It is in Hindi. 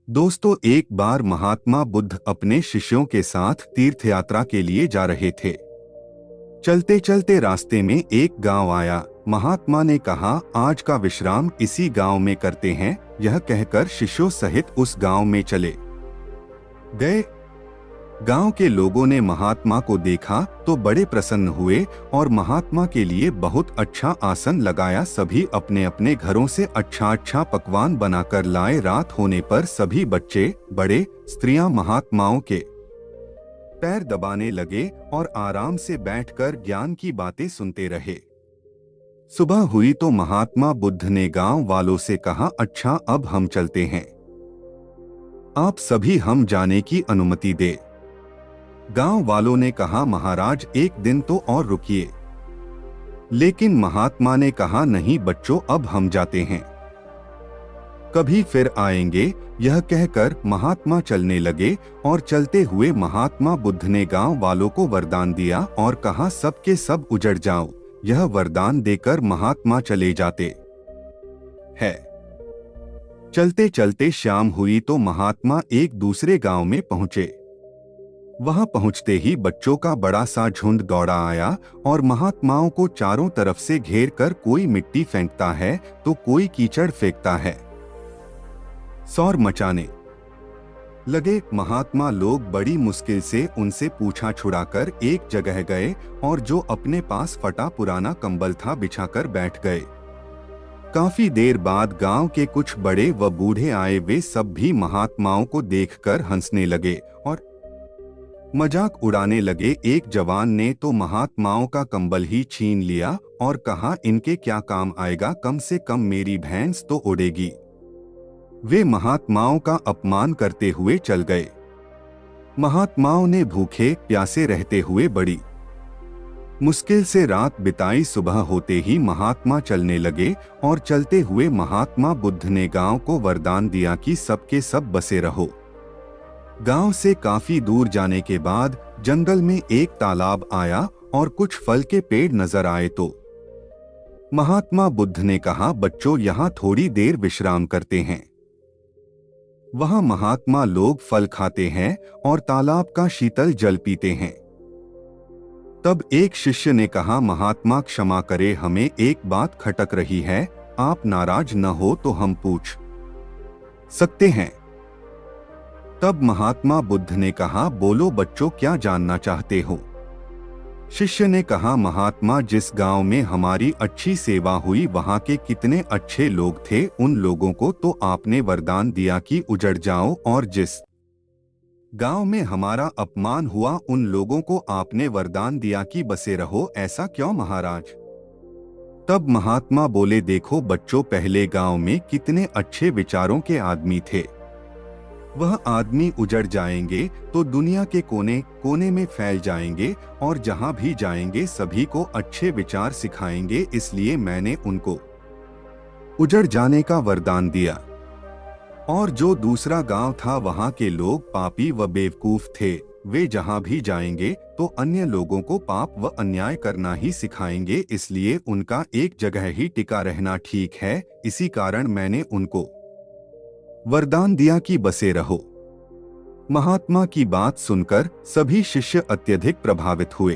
दोस्तों, एक बार महात्मा बुद्ध अपने शिष्यों के साथ तीर्थ यात्रा के लिए जा रहे थे। चलते चलते रास्ते में एक गांव आया। महात्मा ने कहा, आज का विश्राम इसी गांव में करते हैं। यह कहकर शिष्यों सहित उस गांव में चले गए। गांव के लोगों ने महात्मा को देखा तो बड़े प्रसन्न हुए और महात्मा के लिए बहुत अच्छा आसन लगाया। सभी अपने अपने घरों से अच्छा अच्छा पकवान बनाकर लाए। रात होने पर सभी बच्चे, बड़े, स्त्रियां महात्माओं के पैर दबाने लगे और आराम से बैठकर ज्ञान की बातें सुनते रहे। सुबह हुई तो महात्मा बुद्ध ने गांव वालों से कहा, अच्छा, अब हम चलते हैं। आप सभी हम जाने की अनुमति दे। गांव वालों ने कहा, महाराज, एक दिन तो और रुकिए। लेकिन महात्मा ने कहा, नहीं बच्चों, अब हम जाते हैं, कभी फिर आएंगे। यह कहकर महात्मा चलने लगे और चलते हुए महात्मा बुद्ध ने गांव वालों को वरदान दिया और कहा, सब के सब उजड़ जाओ। यह वरदान देकर महात्मा चले जाते हैं। चलते चलते शाम हुई तो महात्मा एक दूसरे गांव में पहुंचे। वहां पहुंचते ही बच्चों का बड़ा सा झुंड दौड़ा आया और महात्माओं को चारों तरफ से घेर कर कोई मिट्टी फेंकता है तो कोई कीचड़ फेंकता है। शोर मचाने लगे। महात्मा लोग बड़ी मुश्किल से उनसे पूछा छुड़ाकर एक जगह गए और जो अपने पास फटा पुराना कंबल था बिछाकर बैठ गए। काफी देर बाद गांव के कुछ बड़े व बूढ़े आए। वे सब भी महात्माओं को देखकर हंसने लगे और मजाक उड़ाने लगे। एक जवान ने तो महात्माओं का कंबल ही छीन लिया और कहा, इनके क्या काम आएगा, कम से कम मेरी भैंस तो उड़ेगी। वे महात्माओं का अपमान करते हुए चल गए। महात्माओं ने भूखे प्यासे रहते हुए बड़ी मुश्किल से रात बिताई। सुबह होते ही महात्मा चलने लगे और चलते हुए महात्मा बुद्ध ने गांव को वरदान दिया कि सबके सब बसे रहो। गांव से काफी दूर जाने के बाद जंगल में एक तालाब आया और कुछ फल के पेड़ नजर आए तो महात्मा बुद्ध ने कहा, बच्चों, यहाँ थोड़ी देर विश्राम करते हैं। वहां महात्मा लोग फल खाते हैं और तालाब का शीतल जल पीते हैं। तब एक शिष्य ने कहा, महात्मा क्षमा करे, हमें एक बात खटक रही है। आप नाराज न हो तो हम पूछ सकते हैं। तब महात्मा बुद्ध ने कहा, बोलो बच्चों, क्या जानना चाहते हो। शिष्य ने कहा, महात्मा, जिस गांव में हमारी अच्छी सेवा हुई वहां के कितने अच्छे लोग थे। उन लोगों को तो आपने वरदान दिया कि उजड़ जाओ, और जिस गांव में हमारा अपमान हुआ उन लोगों को आपने वरदान दिया कि बसे रहो। ऐसा क्यों महाराज। तब महात्मा बोले, देखो बच्चों, पहले गांव में कितने अच्छे विचारों के आदमी थे। वह आदमी उजड़ जाएंगे तो दुनिया के कोने कोने में फैल जाएंगे और जहां भी जाएंगे सभी को अच्छे विचार सिखाएंगे। इसलिए मैंने उनको उजड़ जाने का वरदान दिया। और जो दूसरा गांव था वहां के लोग पापी व बेवकूफ थे। वे जहां भी जाएंगे तो अन्य लोगों को पाप व अन्याय करना ही सिखाएंगे। इसलिए उनका एक जगह ही टिका रहना ठीक है। इसी कारण मैंने उनको वरदान दिया कि बसे रहो। महात्मा की बात सुनकर सभी शिष्य अत्यधिक प्रभावित हुए।